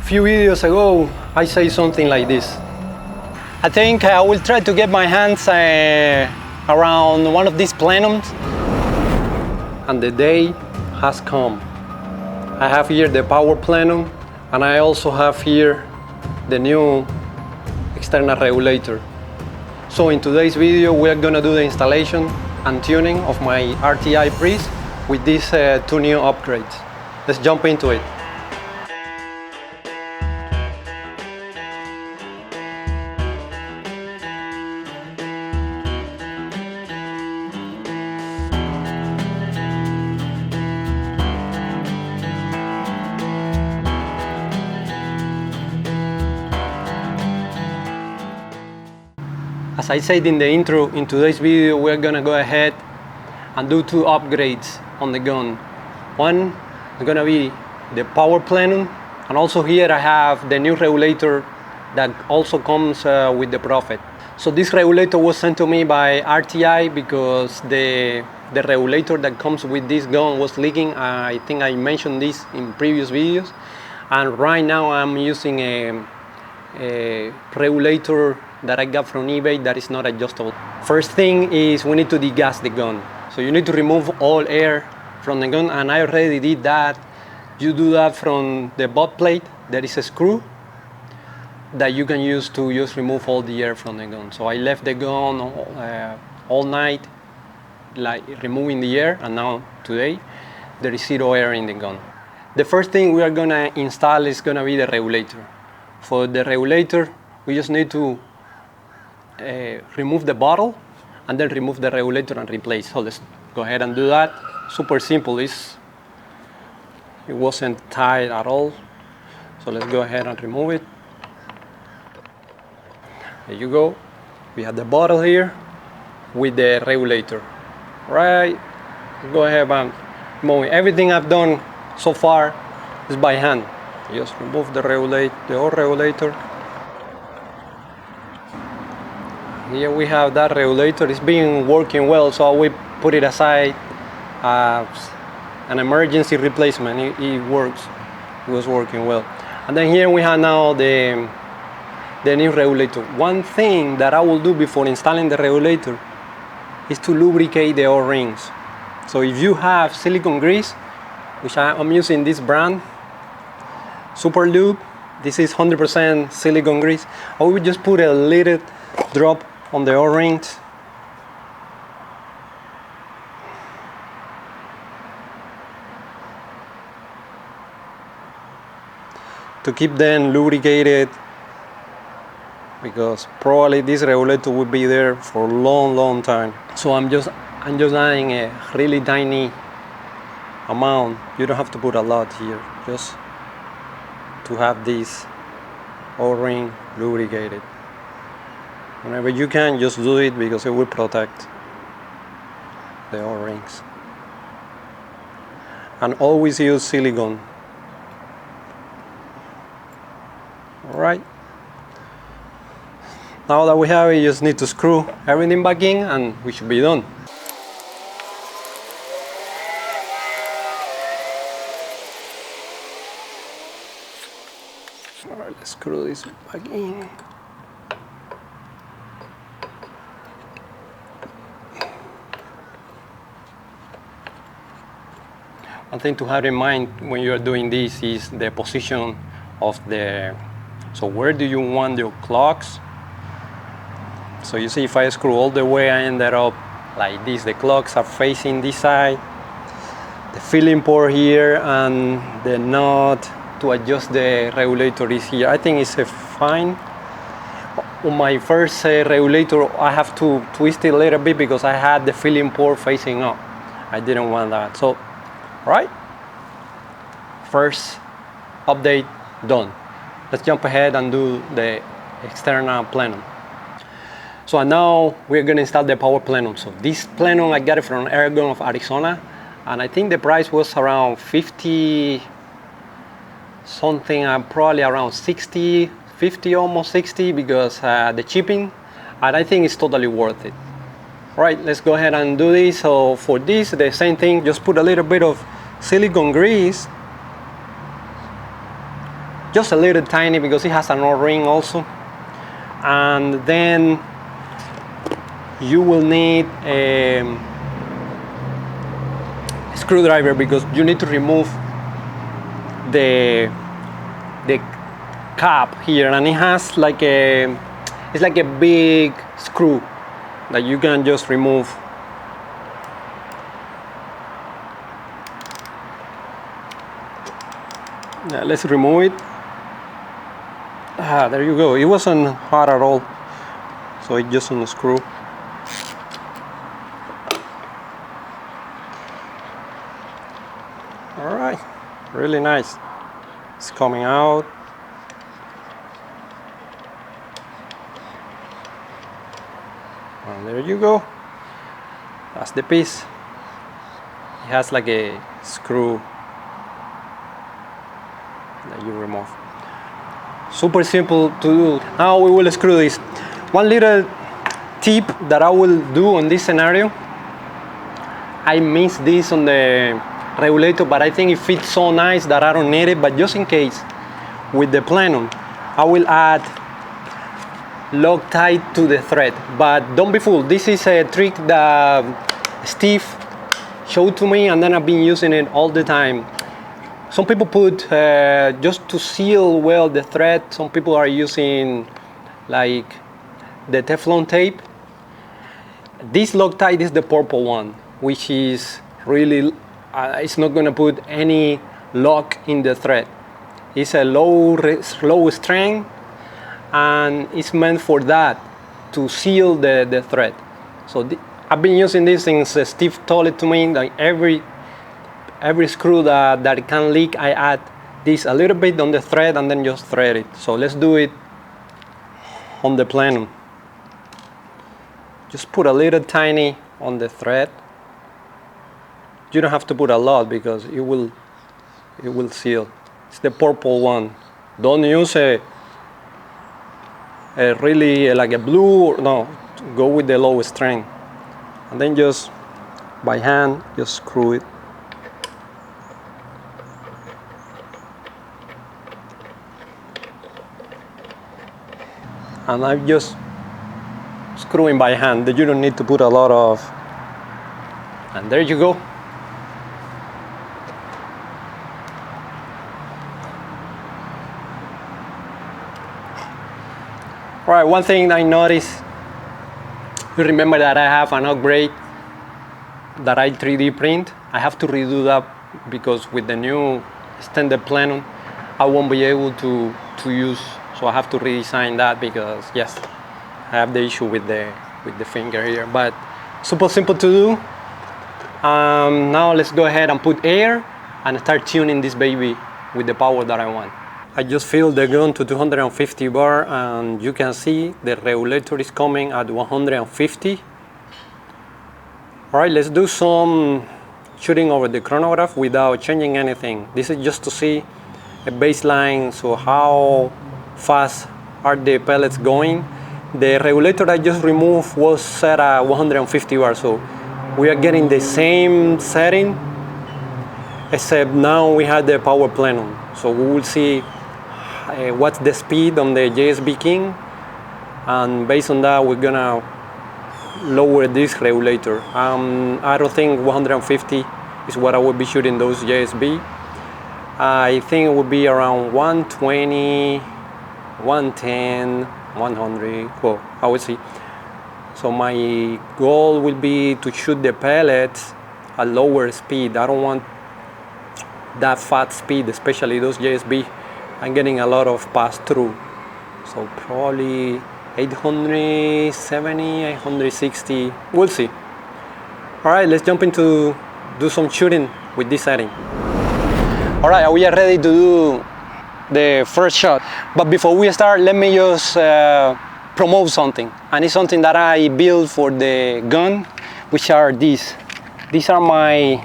few videos ago, I say something like this. I think I will try to get my hands around one of these plenums, and the day has come. I have here the power plenum, and I also have here the new external regulator. So in today's video, we're gonna do the installation and tuning of my RTI Priest with these two new upgrades. Let's jump into it. As I said in the intro, in today's video we're gonna go ahead and do two upgrades on the gun. One is gonna be the power plenum, and also here I have the new regulator that also comes with the Prophet. So this regulator was sent to me by RTI because the regulator that comes with this gun was leaking. I think I mentioned this in previous videos, and right now I'm using a regulator that I got from eBay that is not adjustable. First thing is we need to degas the gun. So you need to remove all air from the gun, and I already did that. You do that from the butt plate. There is a screw that you can use to just remove all the air from the gun. So I left the gun all night, like removing the air, and now today there is zero air in the gun. The first thing we are gonna install is gonna be the regulator. For the regulator, we just need to remove the bottle and then remove the regulator and replace. So let's go ahead and do that. Super simple. It wasn't tight at all. So let's go ahead and remove it. There you go. We have the bottle here with the regulator. Right. Go ahead and remove it. Everything I've done so far is by hand. Just remove the old regulator. Here we have that regulator. It's been working well, so we put it aside as an emergency replacement. It works. It was working well. And then here we have now the new regulator. One thing that I will do before installing the regulator is to lubricate the O-rings. So if you have silicone grease, which I'm using this brand, Super Lube, this is 100% silicone grease, I will just put a little drop on the O-rings. To keep them lubricated, because probably this regulator will be there for a long time. So I'm just adding a really tiny amount. You don't have to put a lot here, just to have this O-ring lubricated. Whenever you can, just do it because it will protect the O-rings. And always use silicone. Alright. Now that we have it, you just need to screw everything back in and we should be done. Alright, let's screw this back in. One thing to have in mind when you are doing this is the position of the, so where do you want your clocks? So you see, if I screw all the way, I ended up like this. The clocks are facing this side, the filling port here, and the nut to adjust the regulator is here. I think it's fine. On my first regulator, I have to twist it a little bit because I had the filling port facing up. I didn't want that. So, right? First update done. Let's jump ahead and do the external plenum. So now we're going to install the power plenum. So this plenum, I got it from Orion of Arizona, and I think the price was around 50 something, probably around 60, 50, almost 60, because the shipping, and I think it's totally worth it. All right, let's go ahead and do this. So for this, the same thing, just put a little bit of silicone grease just a little tiny because it has an O-ring also. And then you will need a screwdriver because you need to remove the cap here, and it has like it's like a big screw that you can just remove. Yeah, let's remove it. There you go. It wasn't hard at all, so it just unscrew. All right, really nice. It's coming out. And there you go. That's the piece. It has like a screw that you remove. Super simple to do. Now we will screw this. One little tip that I will do on this scenario. I missed this on the regulator, but I think it fits so nice that I don't need it. But just in case, with the Plenum, I will add Loctite to the thread. But don't be fooled. This is a trick that Steve showed to me, and then I've been using it all the time. Some people put, just to seal well the thread, some people are using like the Teflon tape. This Loctite is the purple one, which is really, it's not going to put any lock in the thread. It's a low strength, and it's meant for that, to seal the thread. So I've been using this since Steve told it to me. Like every screw that can leak, I add this a little bit on the thread and then just thread it. So let's do it on the Plenum. Just put a little tiny on the thread. You don't have to put a lot because it will seal. It's the purple one. Don't use a really like a blue, no, go with the low strength. And then just by hand, just screw it. And I'm just screwing by hand. You don't need to put a lot of. And there you go. All right, one thing I noticed, you remember that I have an upgrade that I 3D print. I have to redo that because with the new extended Plenum, I won't be able to use. So I have to redesign that because yes, I have the issue with the finger here. But super simple to do. Now let's go ahead and put air and start tuning this baby with the power that I want. I just filled the gun to 250 bar, and you can see the regulator is coming at 150. All right, let's do some shooting over the chronograph without changing anything. This is just to see a baseline, so how fast are the pellets going. The regulator I just removed was set at 150 bar, so we are getting the same setting, except now we have the power Plenum. So we will see what's the speed on the JSB King, and based on that we're gonna lower this regulator. I don't think 150 is what I would be shooting those JSB. I think it would be around 120, 110, 100. Well, I would see. So my goal will be to shoot the pellets at lower speed. I don't want that fast speed, especially those JSB. I'm getting a lot of pass through. So probably 870, 860. We'll see. All right, let's jump into do some shooting with this setting. All right, we are ready to do the first shot. But before we start, let me just promote something. And it's something that I built for the gun, which are these. These are my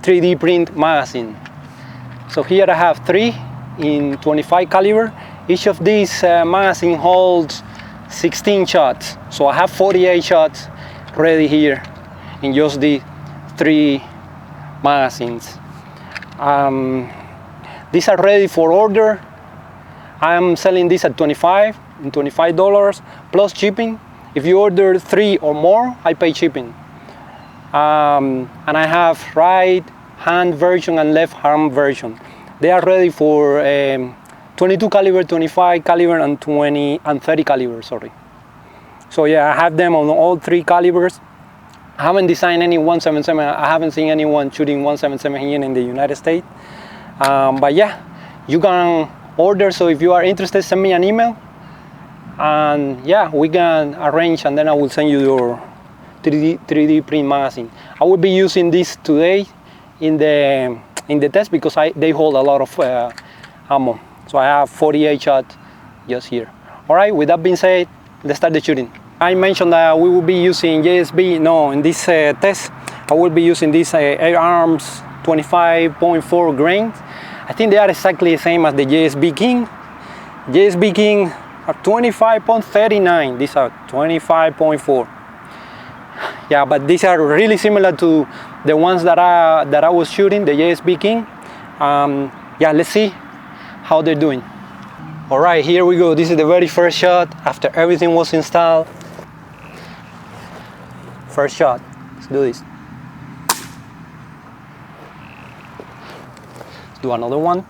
3D print magazine. So here I have 3 in 25 caliber. Each of these magazine holds 16 shots. So I have 48 shots ready here in just the 3 magazines. These are ready for order. I'm selling this at $25 plus shipping. If you order 3 or more, I pay shipping. And I have right hand version and left arm version. They are ready for 22 caliber, 25 caliber, and 20 and 30 caliber. Sorry. So yeah, I have them on all 3 calibers. I haven't designed any 177. I haven't seen anyone shooting 177 here in the United States. But yeah, you can order. So if you are interested, send me an email, and yeah, we can arrange, and then I will send you your 3D print magazine. I will be using this today in the test because they hold a lot of ammo. So I have 48 shots just here. All right, with that being said, let's start the shooting. I mentioned that we will be using JSB. No, in this test, I will be using these Air Arms 25.4 grains. I think they are exactly the same as the JSB King. JSB King are 25.39. These are 25.4. Yeah, but these are really similar to the ones that I was shooting, the JSB King. Yeah, let's see how they're doing. All right, here we go. This is the very first shot after everything was installed. First shot. Let's do this. Let's do another one.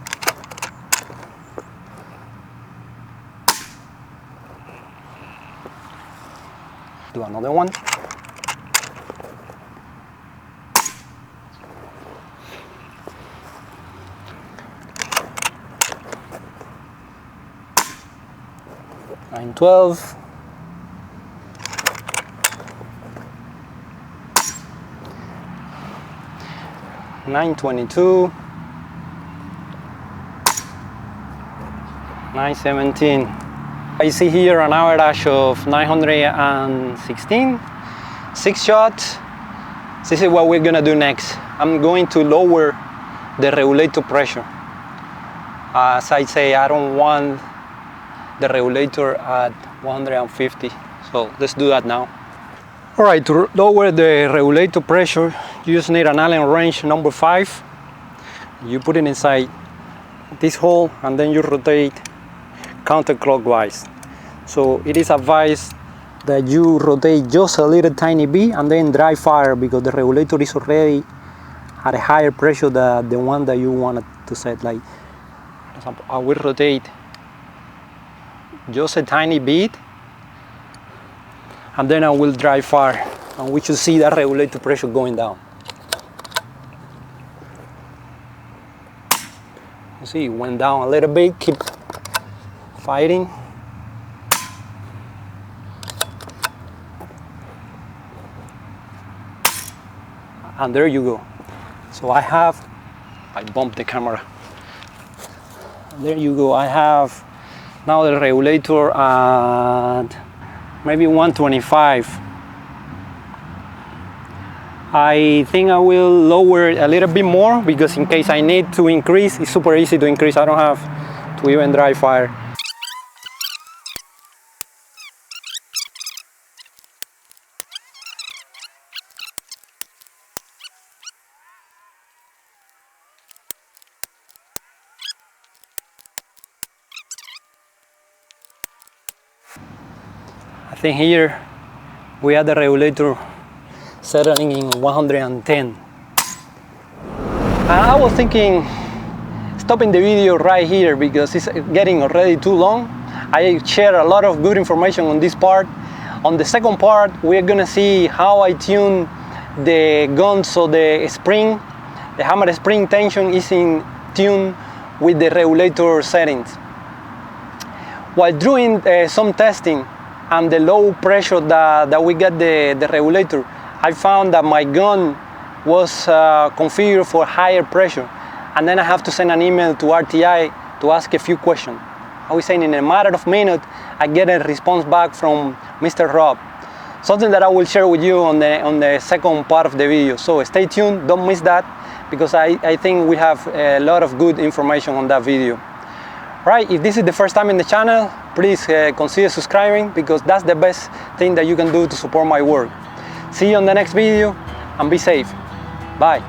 Do another one. $912. $922. $917. I see here an average of 916. 6 shots. This is what we're gonna do next. I'm going to lower the regulator pressure. As I say, I don't want the regulator at 150. So let's do that now. All right, to lower the regulator pressure, you just need an Allen wrench number 5. You put it inside this hole and then you rotate counterclockwise. So it is advised that you rotate just a little tiny bit and then dry fire, because the regulator is already at a higher pressure than the one that you wanted to set. Like, for example, I will rotate just a tiny bit and then I will dry fire, and we should see that regulator pressure going down. You see, it went down a little bit. Keep fighting. And there you go. So I bumped the camera. There you go. I have now the regulator at maybe 125. I think I will lower it a little bit more, because in case I need to increase, it's super easy to increase. I don't have to even dry fire. I think here we have the regulator settling in 110. And I was thinking stopping the video right here because it's getting already too long. I shared a lot of good information on this part. On the second part, we're gonna see how I tune the gun so the hammer spring tension is in tune with the regulator settings. While doing some testing and the low pressure that we got the regulator, I found that my gun was configured for higher pressure, and then I have to send an email to RTI to ask a few questions. I was saying in a matter of minutes, I get a response back from Mr. Rob, something that I will share with you on the second part of the video. So stay tuned, don't miss that, because I think we have a lot of good information on that video. Right, if this is the first time in the channel, please consider subscribing, because that's the best thing that you can do to support my work. See you on the next video, and be safe. Bye.